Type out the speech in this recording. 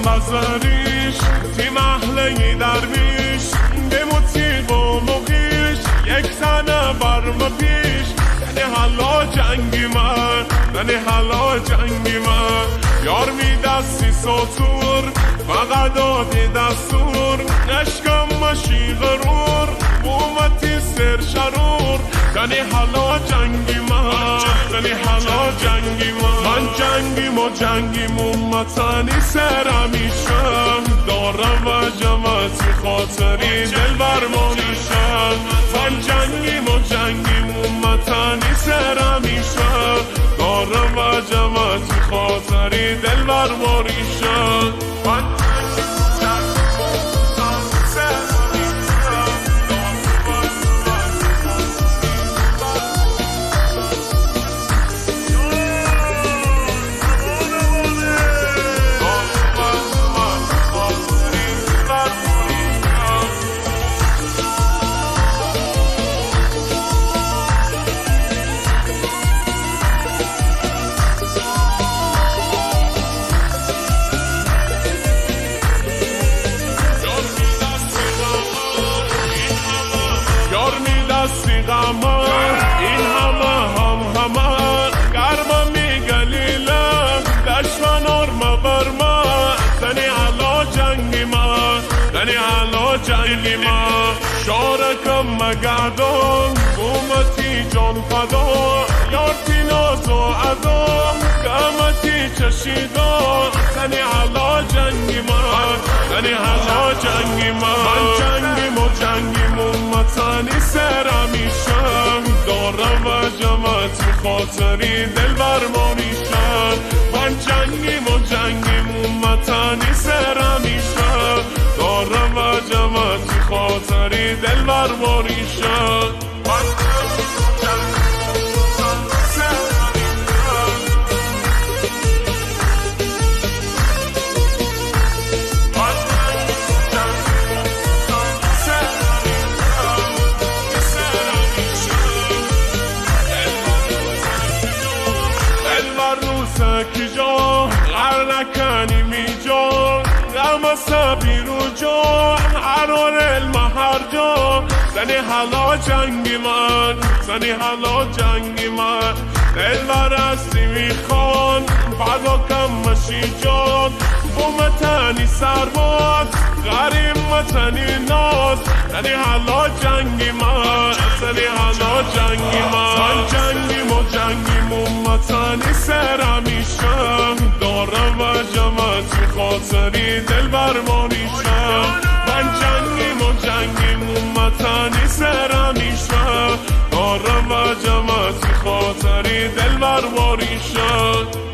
بذاریش تیم اهل درویش به موسیقی و موقیش یک زنه برم پیش زنی حالا جنگی من زنی حالا جنگی من یار می دستی سطور فقط دادی دستور نشکم مشی غرور بومتی سر شرور زنی حالا جنگی من زنی حالا جنگی من جنگیم و جنگیم امتنی سرمیشم دارم و جمعتی خاطری دل برمانیشم من جنگیم و جنگیم امتنی سرمیشم دارم و جمعتی خاطری دل برمانیشم این همه گرم میگلیله دشمن ارمه برمه زنی علا جنگی من زنی علا جنگی من شارکم مگدان بومتی جان فدا یارتی ناز و عدا قامتی چشیدان زنی علا جنگی من زنی علا جنگی من جنگیم و جنگیم امتنی سرمیشم دارم و جمعتی خاطری دل برمانیشم من جنگیم و جنگیم امتنی سرمیشم دارم و جمعتی خاطری دل برمانیشم کی جا غر نکنی می جا غم سبیر و جا هران علم هر جا زنی حالا جنگی من زنی حالا جنگی من دل برستی میخوان فدا کم مشی جان بومتنی سرباز غریم متنی ناز زنی حالا جنگی من زنی حالا جنگی من جنگیم و جنگیم امتنی سرمیشم دارم و جمعتی خاطری دل برمانیشم من جنگیم و جنگیم امتنی سرمیشم دارم و جمعتی خاطری دل برمانیشم